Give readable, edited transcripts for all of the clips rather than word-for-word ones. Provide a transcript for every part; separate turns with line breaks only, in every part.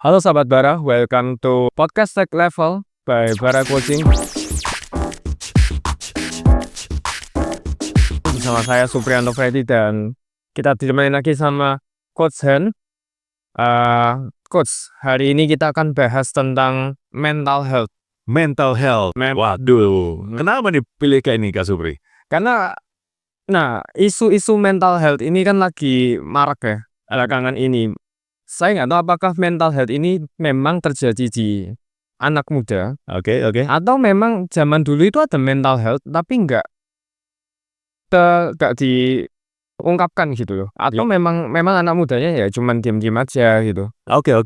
Halo sahabat Bara, welcome to podcast Tech Level by Bara Coaching. Bersama saya Supriyanto Freddy dan kita ditemani lagi sama Coach Hen. Coach, hari ini kita akan bahas tentang mental health.
Mental health. Waduh, kenapa nih pilih kayak ini Kak Supri?
Karena, isu-isu mental health ini kan lagi marak ya, belakangan ini. Saya nggak tahu apakah mental health ini memang terjadi di anak muda,
Oke.
atau memang zaman dulu itu ada mental health tapi nggak diungkapkan gitu loh. Atau memang anak mudanya ya cuman diam-diam aja gitu.
Oke.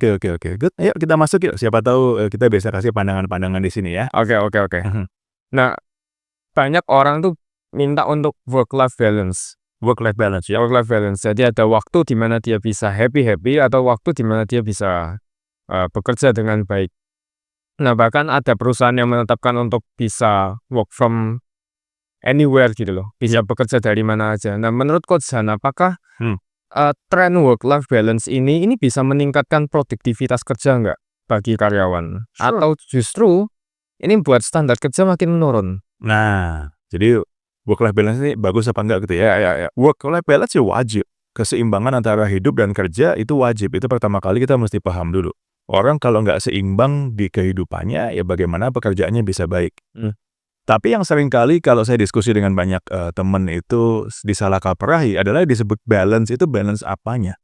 Good. Ayo kita masuk yuk. Siapa tahu kita bisa kasih pandangan-pandangan di sini ya.
Oke. Nah, banyak orang tuh minta untuk work-life balance.
Work-life balance ya.
Work-life balance. Jadi ada waktu di mana dia bisa happy atau waktu di mana dia bisa bekerja dengan baik. Nah, bahkan ada perusahaan yang menetapkan untuk bisa work from anywhere gitu loh. Bisa bekerja dari mana aja. Nah, menurut Coach Han, apakah tren work-life balance ini bisa meningkatkan produktivitas kerja nggak bagi karyawan?
Sure.
Atau justru ini buat standar kerja makin menurun?
Nah, jadi work-life balance ini bagus apa enggak gitu ya. Work-life balance ya wajib. Keseimbangan antara hidup dan kerja itu wajib. Itu pertama kali kita mesti paham dulu. Orang kalau nggak seimbang di kehidupannya, ya bagaimana pekerjaannya bisa baik. Tapi yang sering kali kalau saya diskusi dengan banyak teman itu disalah kaprahi adalah disebut balance itu balance apanya.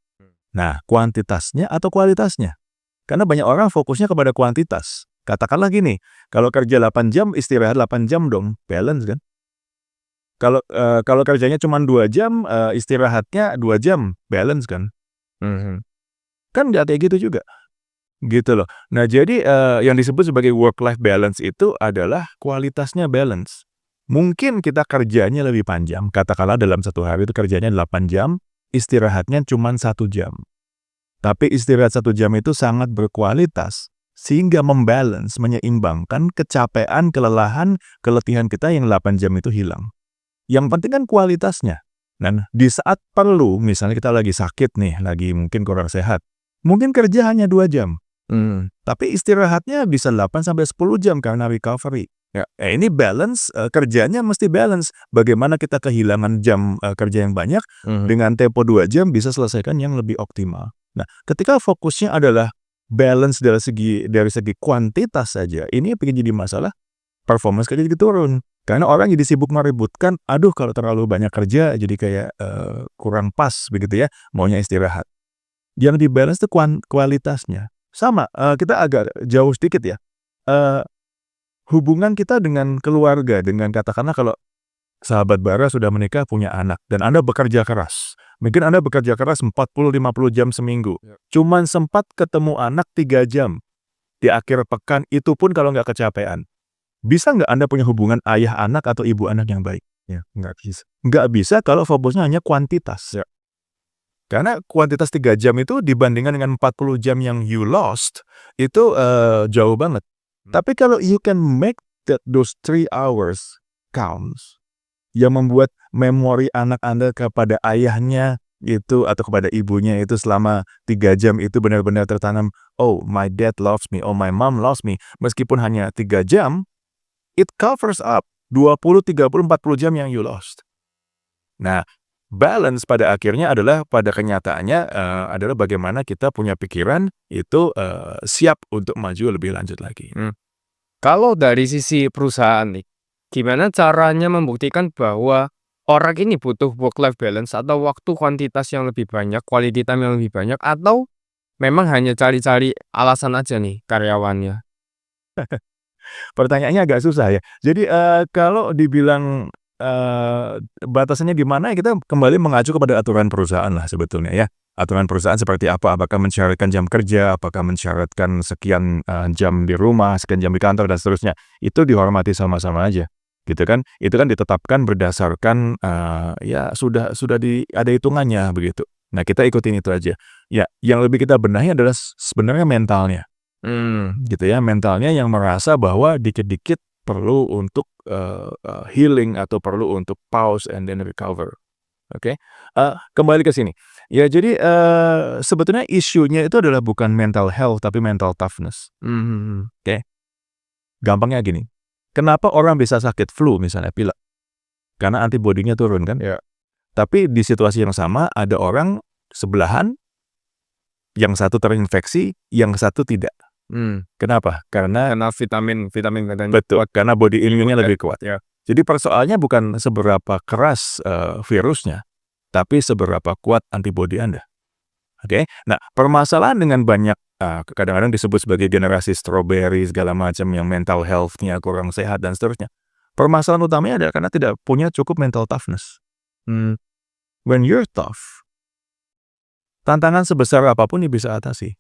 Nah, kuantitasnya atau kualitasnya. Karena banyak orang fokusnya kepada kuantitas. Katakanlah gini, kalau kerja 8 jam, istirahat 8 jam dong, balance kan? Kalau kerjanya cuma 2 jam, istirahatnya 2 jam, balance kan? Kan nggak kayak gitu juga. Gitu loh. Nah, jadi yang disebut sebagai work-life balance itu adalah kualitasnya balance. Mungkin kita kerjanya lebih panjang, katakanlah dalam satu hari itu kerjanya 8 jam, istirahatnya cuma 1 jam. Tapi istirahat 1 jam itu sangat berkualitas, sehingga membalance, menyeimbangkan kecapean, kelelahan, keletihan kita yang 8 jam itu hilang. Yang penting kan kualitasnya. Dan di saat perlu, misalnya kita lagi sakit nih, lagi mungkin kurang sehat, mungkin kerja hanya 2 jam. Tapi istirahatnya bisa 8-10 jam karena recovery. Ini balance, kerjanya mesti balance. Bagaimana kita kehilangan jam kerja yang banyak, dengan tempo 2 jam bisa selesaikan yang lebih optimal. Nah, ketika fokusnya adalah balance dari segi kuantitas saja, ini bikin jadi masalah, performance kerja jadi turun. Karena orang jadi sibuk meributkan, aduh kalau terlalu banyak kerja jadi kayak kurang pas begitu ya, maunya istirahat. Yang di balance itu kualitasnya. Sama, kita agak jauh sedikit ya. Hubungan kita dengan keluarga, dengan katakanlah kalau sahabat Bara sudah menikah, punya anak, dan Anda bekerja keras. Mungkin Anda bekerja keras 40-50 jam seminggu. Cuman sempat ketemu anak 3 jam di akhir pekan, itu pun kalau nggak kecapean. Bisa nggak Anda punya hubungan ayah anak atau ibu anak yang baik?
Ya, nggak bisa.
Nggak bisa kalau fokusnya hanya kuantitas. Karena kuantitas 3 jam itu dibandingkan dengan 40 jam yang you lost, itu jauh banget. Tapi kalau you can make those 3 hours counts, yang membuat memori anak Anda kepada ayahnya itu atau kepada ibunya itu selama 3 jam itu benar-benar tertanam, oh my dad loves me, oh my mom loves me, meskipun hanya 3 jam, it covers up 20, 30, 40 jam yang you lost. Nah, balance pada akhirnya adalah pada kenyataannya adalah bagaimana kita punya pikiran itu siap untuk maju lebih lanjut lagi.
Kalau dari sisi perusahaan nih, gimana caranya membuktikan bahwa orang ini butuh work-life balance atau waktu kuantitas yang lebih banyak, quality time yang lebih banyak, atau memang hanya cari-cari alasan aja nih karyawannya?
Pertanyaannya agak susah ya. Jadi kalau dibilang batasannya di mana, kita kembali mengacu kepada aturan perusahaan lah sebetulnya ya. Aturan perusahaan seperti apa? Apakah mensyaratkan jam kerja? Apakah mensyaratkan sekian jam di rumah, sekian jam di kantor, dan seterusnya? Itu dihormati sama-sama aja, gitu kan? Itu kan ditetapkan berdasarkan ya sudah ada hitungannya begitu. Nah, kita ikutin itu aja. Ya, yang lebih kita benahi adalah sebenarnya mentalnya. Gitu ya, mentalnya yang merasa bahwa dikit-dikit perlu untuk healing atau perlu untuk pause and then recover. Oke? Kembali ke sini. Ya jadi sebetulnya isunya itu adalah bukan mental health tapi mental toughness. Gampangnya gini, kenapa orang bisa sakit flu misalnya pilek? Karena antibodinya turun kan?
Ya.
Tapi di situasi yang sama ada orang sebelahan, yang satu terinfeksi, yang satu tidak. Kenapa? Karena
vitamin katanya
betul, karena body immune-nya
ya.
lebih kuat.
Ya.
Jadi persoalannya bukan seberapa keras virusnya, tapi seberapa kuat antibodi Anda. Oke, nah permasalahan dengan banyak kadang-kadang disebut sebagai generasi strawberry segala macam yang mental health-nya kurang sehat dan seterusnya. Permasalahan utamanya adalah karena tidak punya cukup mental toughness. When you're tough, tantangan sebesar apapun bisa atasi.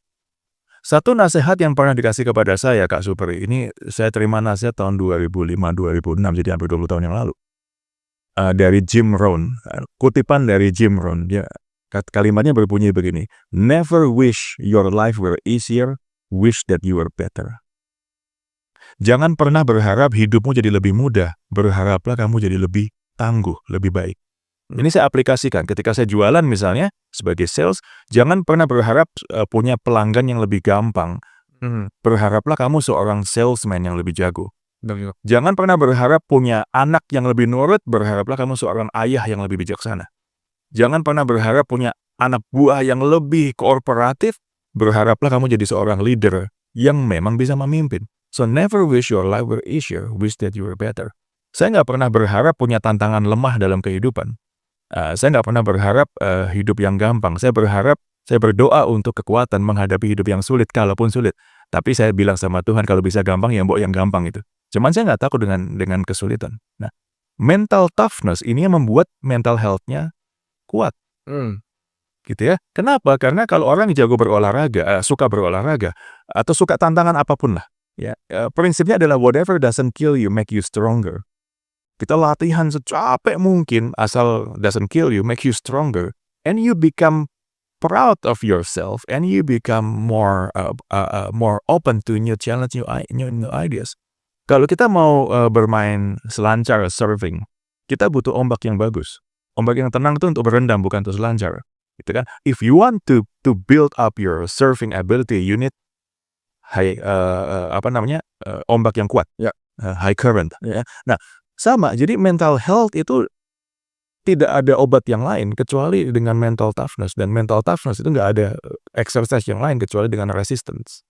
Satu nasihat yang pernah dikasih kepada saya, Kak Supri, ini saya terima nasihat tahun 2005-2006, jadi hampir 20 tahun yang lalu. Dari Jim Rohn, kutipan dari Jim Rohn, dia kalimatnya berbunyi begini, never wish your life were easier, wish that you were better. Jangan pernah berharap hidupmu jadi lebih mudah, berharaplah kamu jadi lebih tangguh, lebih baik. Ini saya aplikasikan ketika saya jualan misalnya, sebagai sales, jangan pernah berharap punya pelanggan yang lebih gampang. Berharaplah kamu seorang salesman yang lebih jago. Jangan pernah berharap punya anak yang lebih nurut, berharaplah kamu seorang ayah yang lebih bijaksana. Jangan pernah berharap punya anak buah yang lebih kooperatif, berharaplah kamu jadi seorang leader yang memang bisa memimpin. So never wish your life were easier, wish that you were better. Saya nggak pernah berharap punya tantangan lemah dalam kehidupan. Saya nggak pernah berharap hidup yang gampang. Saya berdoa untuk kekuatan menghadapi hidup yang sulit, kalaupun sulit. Tapi saya bilang sama Tuhan, kalau bisa gampang, ya mbok yang gampang itu. Cuman saya nggak takut dengan kesulitan. Nah, mental toughness ini yang membuat mental health-nya kuat. Gitu ya. Kenapa? Karena kalau orang jago berolahraga, suka berolahraga, atau suka tantangan apapun lah, ya, prinsipnya adalah whatever doesn't kill you, make you stronger. Kita latihan secapek mungkin, asal doesn't kill you, make you stronger, and you become proud of yourself, and you become more open to new challenge, new ideas. Kalau kita mau bermain selancar, surfing, kita butuh ombak yang bagus. Ombak yang tenang itu untuk berendam, bukan untuk selancar. Gitu kan? If you want to build up your surfing ability, you need ombak yang kuat, high current. Ya. Nah, sama. Jadi mental health itu tidak ada obat yang lain kecuali dengan mental toughness, dan mental toughness itu nggak ada exercise yang lain kecuali dengan resistance.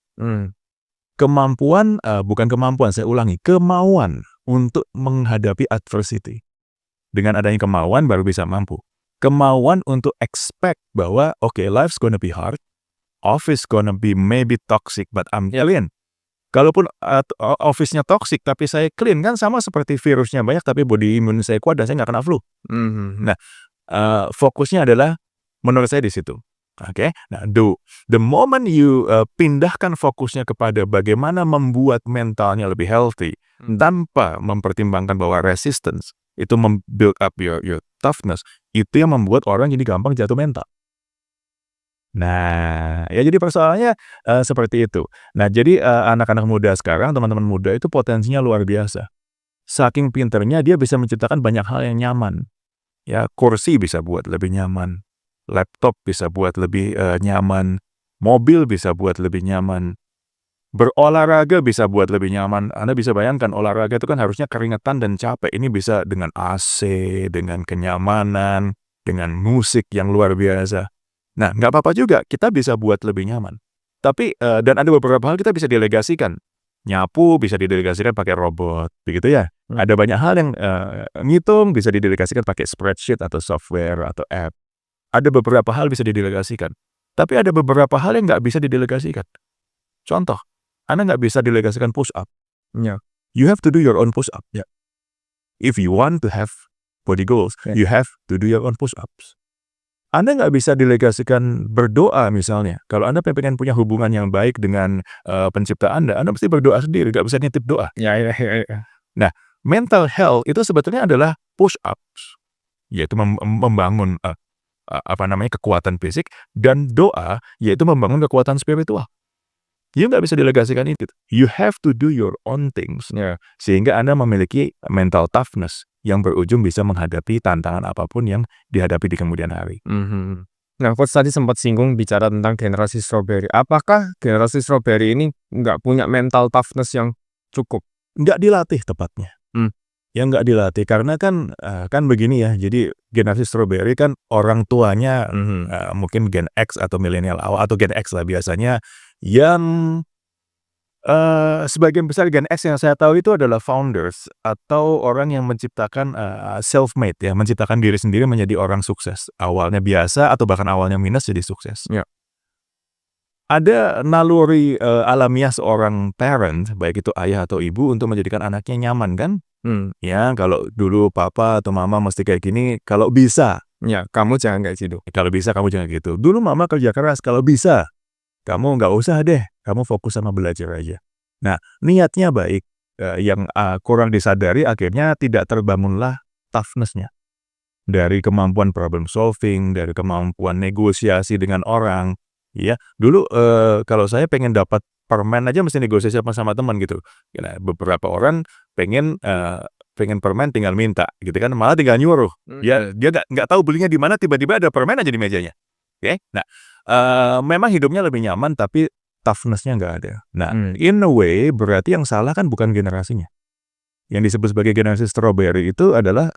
Kemampuan, bukan kemampuan, saya ulangi, kemauan untuk menghadapi adversity. Dengan adanya kemauan baru bisa mampu. Kemauan untuk expect bahwa okay, life's gonna be hard, office gonna be maybe toxic, but I'm clean. Kalaupun office-nya toxic tapi saya clean, kan sama seperti virusnya banyak tapi body immune saya kuat dan saya nggak kena flu. Nah, fokusnya adalah menurut saya di situ. Oke, nah the moment you pindahkan fokusnya kepada bagaimana membuat mentalnya lebih healthy tanpa mempertimbangkan bahwa resistance itu build up your toughness, itu yang membuat orang jadi gampang jatuh mental. Nah, ya jadi persoalannya seperti itu. Nah, jadi anak-anak muda sekarang, teman-teman muda itu potensinya luar biasa. Saking pinternya dia bisa menciptakan banyak hal yang nyaman. Ya, kursi bisa buat lebih nyaman. Laptop bisa buat lebih nyaman, mobil bisa buat lebih nyaman, berolahraga bisa buat lebih nyaman. Anda bisa bayangkan olahraga itu kan harusnya keringetan dan capek. Ini bisa dengan AC, dengan kenyamanan, dengan musik yang luar biasa. Nah, nggak apa-apa juga, kita bisa buat lebih nyaman. Tapi, dan ada beberapa hal kita bisa delegasikan. Nyapu bisa didelegasikan pakai robot, begitu ya. Ada banyak hal yang ngitung bisa didelegasikan pakai spreadsheet atau software atau app. Ada beberapa hal bisa didelegasikan. Tapi ada beberapa hal yang nggak bisa didelegasikan. Contoh, Anda nggak bisa delegasikan push up. You have to do your own push up. If you want to have body goals, you have to do your own push ups. Anda nggak bisa delegasikan berdoa misalnya. Kalau Anda pengen punya hubungan yang baik dengan pencipta Anda mesti berdoa sendiri, nggak bisa nitip doa. Nah, mental health itu sebetulnya adalah push ups, yaitu membangun kekuatan fisik, dan doa yaitu membangun kekuatan spiritual. You nggak bisa delegasikan itu. You have to do your own things. Sehingga Anda memiliki mental toughness yang berujung bisa menghadapi tantangan apapun yang dihadapi di kemudian hari.
Nah, Coach tadi sempat singgung bicara tentang generasi strawberry. Apakah generasi strawberry ini nggak punya mental toughness yang cukup?
Nggak dilatih tepatnya.
Hmm.
Ya nggak dilatih karena kan begini ya, jadi generasi strawberry kan orang tuanya mungkin Gen X atau milenial awal atau Gen X lah biasanya yang sebagian besar Gen X yang saya tahu itu adalah founders atau orang yang menciptakan self-made ya, menciptakan diri sendiri menjadi orang sukses. Awalnya biasa atau bahkan awalnya minus jadi sukses.
Ya.
Ada naluri alamiah seorang parent, baik itu ayah atau ibu, untuk menjadikan anaknya nyaman kan? Ya, kalau dulu papa atau mama mesti kayak gini, kalau bisa.
Ya, kamu jangan kayak gitu.
Kalau bisa kamu jangan gitu. Dulu mama kerja keras, kalau bisa. Kamu nggak usah deh, kamu fokus sama belajar aja. Nah, niatnya baik, yang kurang disadari akhirnya tidak terbangunlah toughness-nya. Dari kemampuan problem solving, dari kemampuan negosiasi dengan orang. Ya, dulu kalau saya pengen dapat permen aja mesti negosiasi sama teman gitu. Nah, beberapa orang pengen permen tinggal minta gitu kan, malah tinggal nyuruh. Ya, dia nggak tahu belinya di mana, tiba-tiba ada permen aja di mejanya. Oke? Nah, memang hidupnya lebih nyaman tapi toughness-nya nggak ada. Nah, in a way berarti yang salah kan bukan generasinya. Yang disebut sebagai generasi strawberry itu adalah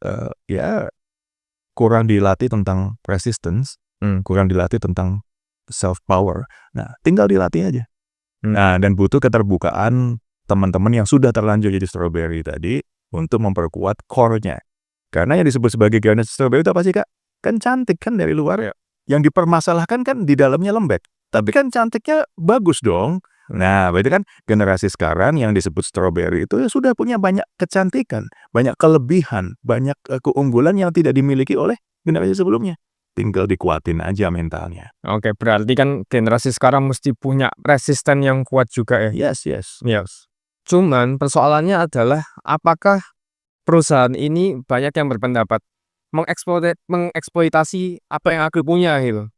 ya kurang dilatih tentang resistance, kurang dilatih tentang self power. Nah, tinggal dilatih aja. Nah, dan butuh keterbukaan teman-teman yang sudah terlanjur jadi strawberry tadi untuk memperkuat core-nya. Karena yang disebut sebagai generasi strawberry itu apa sih, Kak? Kan cantik kan dari luar ya. Yang dipermasalahkan kan di dalamnya lembek. Tapi kan cantiknya bagus dong. Nah, berarti kan generasi sekarang yang disebut strawberry itu ya sudah punya banyak kecantikan, banyak kelebihan, banyak keunggulan yang tidak dimiliki oleh generasi sebelumnya. Tinggal dikuatin aja mentalnya.
Oke, berarti kan generasi sekarang mesti punya resisten yang kuat juga ya?
Yes.
Cuman persoalannya adalah apakah perusahaan ini banyak yang berpendapat mengeksploitasi apa yang aku punya gitu?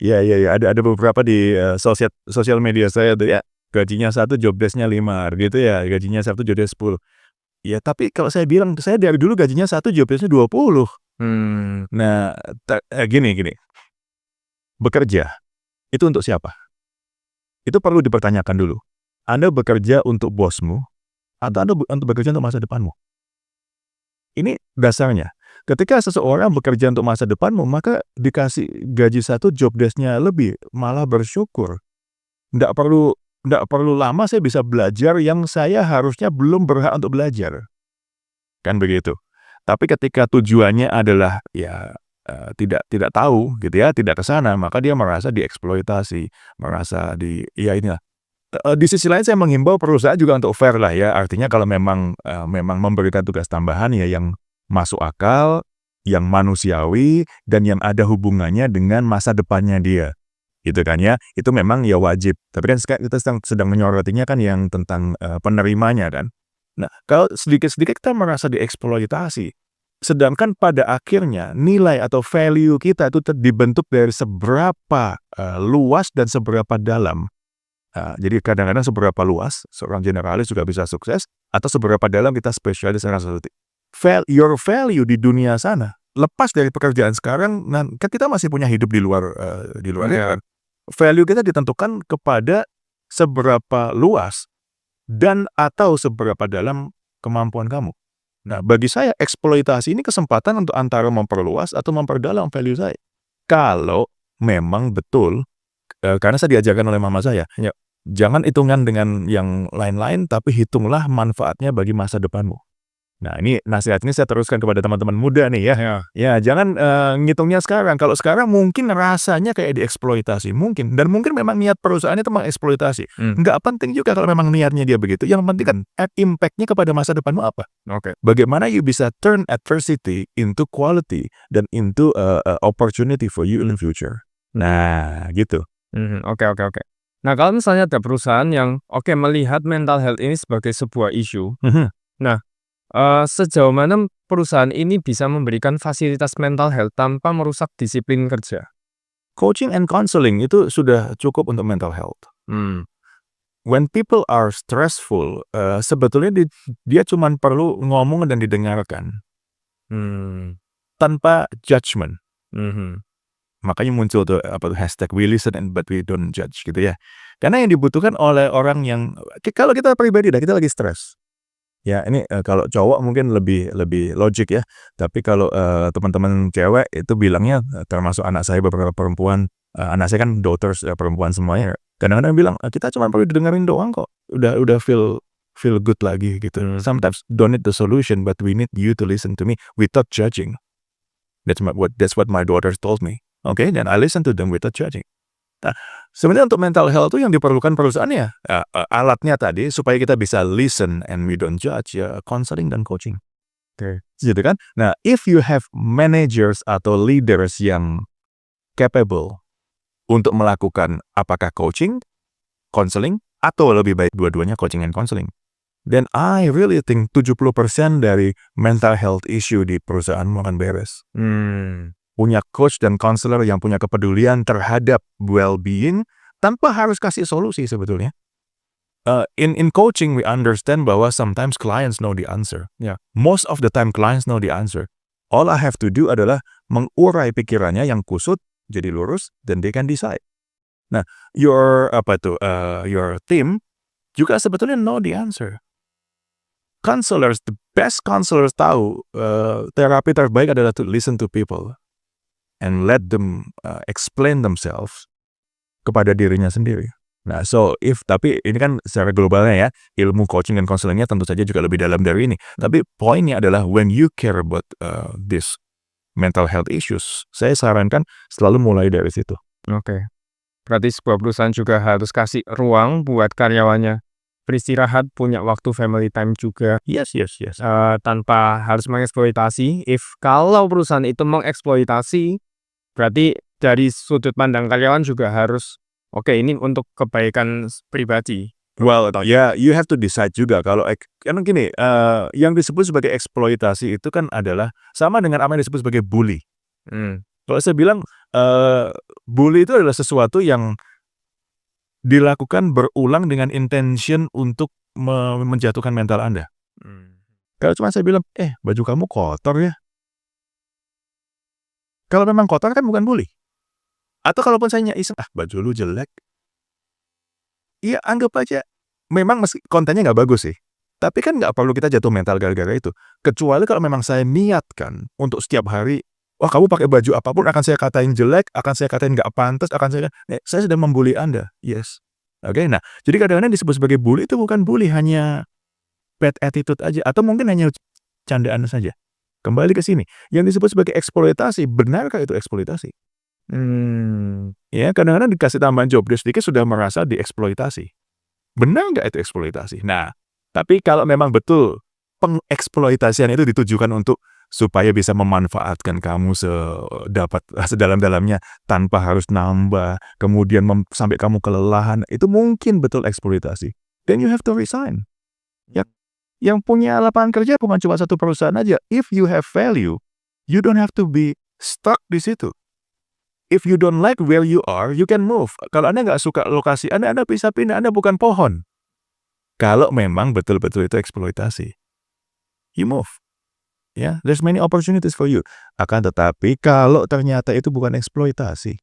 Iya. Ada beberapa di sosial media saya tuh ya, gajinya 1, job desk-nya 5 gitu ya, gajinya 1, job desk 10. Ya tapi kalau saya bilang, saya dari dulu gajinya 1, job desk-nya 20. Nah, gini. Bekerja, itu untuk siapa? Itu perlu dipertanyakan dulu. Anda bekerja untuk bosmu, atau Anda untuk bekerja untuk masa depanmu? Ini dasarnya. Ketika seseorang bekerja untuk masa depanmu, maka dikasih gaji 1, job desk-nya lebih, malah bersyukur. Nggak perlu lama saya bisa belajar yang saya harusnya belum berhak untuk belajar. Kan begitu. Tapi ketika tujuannya adalah ya tidak tahu gitu ya, tidak ke sana, maka dia merasa dieksploitasi, merasa inilah. Di sisi lain saya menghimbau perusahaan juga untuk fair lah ya, artinya kalau memang memberikan tugas tambahan ya yang masuk akal, yang manusiawi, dan yang ada hubungannya dengan masa depannya dia. Gitu kan ya, itu memang ya wajib. Tapi kan kita sedang menyorotinya kan yang tentang penerimanya kan. Nah, kalau sedikit-sedikit kita merasa dieksploitasi, sedangkan pada akhirnya nilai atau value kita itu dibentuk dari seberapa luas dan seberapa dalam. Jadi kadang-kadang seberapa luas seorang generalis juga bisa sukses, atau seberapa dalam kita spesialis dalam satu titik. Your value di dunia sana, lepas dari pekerjaan sekarang, kan kita masih punya hidup di luar kan. Value kita ditentukan kepada seberapa luas dan atau seberapa dalam kemampuan kamu. Nah, bagi saya eksploitasi ini kesempatan untuk antara memperluas atau memperdalam value saya. Kalau memang betul, karena saya diajarkan oleh mama saya, jangan hitungan dengan yang lain-lain, tapi hitunglah manfaatnya bagi masa depanmu. Nah, ini nasihat ini saya teruskan kepada teman-teman muda nih ya. Ya, jangan ngitungnya sekarang. Kalau sekarang mungkin rasanya kayak dieksploitasi, mungkin. Dan mungkin memang niat perusahaan itu mengeksploitasi. Nggak penting juga kalau memang niatnya dia begitu. Yang penting kan impact-nya kepada masa depanmu apa. Bagaimana you bisa turn adversity into quality dan into opportunity for you in the future. Nah, gitu.
Oke. Nah, kalau misalnya ada perusahaan yang melihat mental health ini sebagai sebuah isu, nah, sejauh mana perusahaan ini bisa memberikan fasilitas mental health tanpa merusak disiplin kerja?
Coaching and counseling itu sudah cukup untuk mental health. When people are stressful, sebetulnya dia cuma perlu ngomong dan didengarkan. Tanpa judgment. Makanya muncul tuh hashtag we listen but we don't judge gitu ya. Karena yang dibutuhkan oleh orang yang kalau kita pribadi kita lagi stres. Ya ini kalau cowok mungkin lebih logik ya. Tapi kalau teman-teman cewek itu bilangnya termasuk anak saya beberapa perempuan, anak saya kan daughters perempuan semuanya. Kadang-kadang bilang kita cuma perlu didengerin doang kok. Udah feel good lagi gitu. Sometimes don't need the solution but we need you to listen to me without judging. That's what my daughters told me. Okay, dan I listen to them without judging. Nah, sebenarnya untuk mental health itu yang diperlukan perusahaan ya alatnya tadi supaya kita bisa listen and we don't judge ya counseling dan coaching. Oke, gitu kan? Nah, if you have managers atau leaders yang capable untuk melakukan apakah coaching, counseling, atau lebih baik dua-duanya coaching and counseling, then I really think 70% dari mental health issue di perusahaan akan beres. Punya coach dan counselor yang punya kepedulian terhadap well-being tanpa harus kasih solusi sebetulnya. In coaching we understand bahwa sometimes clients know the answer. Yeah. Most of the time clients know the answer. All I have to do adalah mengurai pikirannya yang kusut jadi lurus dan they can decide. Nah, your team juga sebetulnya know the answer. Counselors, the best counselors tahu terapi terbaik adalah to listen to people and let them explain themselves kepada dirinya sendiri. Nah, tapi ini kan secara globalnya ya, ilmu coaching dan counselingnya tentu saja juga lebih dalam dari ini. Tapi poinnya adalah when you care about this mental health issues, saya sarankan selalu mulai dari situ.
Oke. Berarti sebuah perusahaan juga harus kasih ruang buat karyawannya beristirahat, punya waktu family time juga.
Yes.
Tanpa harus mengeksploitasi. Kalau perusahaan itu mengeksploitasi, berarti dari sudut pandang karyawan juga harus, oke, ini untuk kebaikan pribadi.
Well, yeah, you have to decide juga kalau karena gini, yang disebut sebagai eksploitasi itu kan adalah sama dengan apa yang disebut sebagai bully. Kalau saya bilang bully itu adalah sesuatu yang dilakukan berulang dengan intention untuk menjatuhkan mental Anda. Kalau cuma saya bilang, baju kamu kotor ya. Kalau memang kotor kan bukan bully. Atau kalaupun saya iseng, baju lu jelek. Iya, anggap aja. Memang meski kontennya nggak bagus sih. Tapi kan nggak perlu kita jatuh mental gara-gara itu. Kecuali kalau memang saya niatkan untuk setiap hari, kamu pakai baju apapun akan saya katain jelek, akan saya katain nggak pantas, saya sedang membuli Anda. Yes. Oke, nah, jadi kadang-kadang disebut sebagai bully itu bukan bully, hanya bad attitude aja. Atau mungkin hanya candaan saja. Kembali ke sini, yang disebut sebagai eksploitasi, benarkah itu eksploitasi? Ya, kadang-kadang dikasih tambahan job desk sedikit sudah merasa dieksploitasi. Benar nggak itu eksploitasi? Nah, tapi kalau memang betul pengeksploitasian itu ditujukan untuk supaya bisa memanfaatkan kamu sedalam-dalamnya tanpa harus nambah, kemudian sampai kamu kelelahan, itu mungkin betul eksploitasi. Then you have to resign. Ya. Yang punya lapangan kerja bukan cuma satu perusahaan aja. If you have value, you don't have to be stuck di situ. If you don't like where you are, you can move. Kalau Anda nggak suka lokasi Anda bisa pindah. Anda bukan pohon. Kalau memang betul-betul itu eksploitasi, you move. Ya, there's many opportunities for you. Akan tetapi kalau ternyata itu bukan eksploitasi,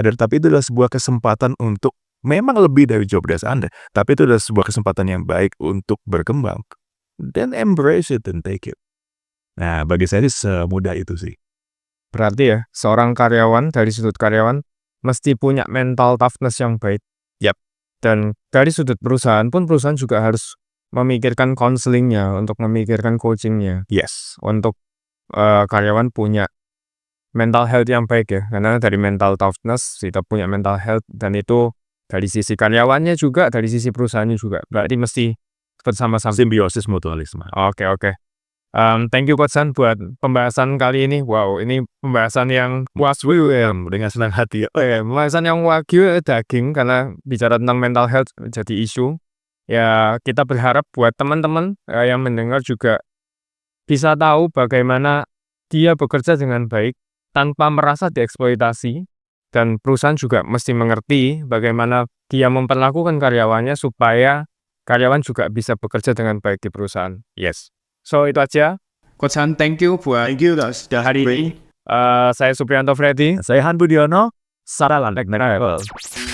tetapi itu adalah sebuah kesempatan untuk memang lebih dari job desk Anda, tapi itu adalah sebuah kesempatan yang baik untuk berkembang. Then embrace it and take it. Nah, bagi saya semudah itu sih.
Berarti ya, seorang karyawan, dari sudut karyawan, mesti punya mental toughness yang baik.
Yap.
Dan dari sudut perusahaan pun, perusahaan juga harus memikirkan counselingnya, untuk memikirkan coachingnya.
Yes.
Untuk karyawan punya mental health yang baik ya. Karena dari mental toughness, kita punya mental health, dan itu dari sisi karyawannya juga, dari sisi perusahaannya juga. Berarti mesti bersama-sama.
Simbiosis mutualisme.
Oke. Thank you Coach San buat pembahasan kali ini. Wow, ini pembahasan yang wagyu ya.
Dengan senang hati ya.
Pembahasan yang wagyu daging, karena bicara tentang mental health jadi isu. Ya, kita berharap buat teman-teman yang mendengar juga bisa tahu bagaimana dia bekerja dengan baik tanpa merasa dieksploitasi. Dan perusahaan juga mesti mengerti bagaimana dia memperlakukan karyawannya supaya karyawan juga bisa bekerja dengan baik di perusahaan. Yes. So, itu aja. Coach Han, thank you buat hari ini. Saya Supriyanto Freddy.
Saya Han Budiono.
Salam Teknik.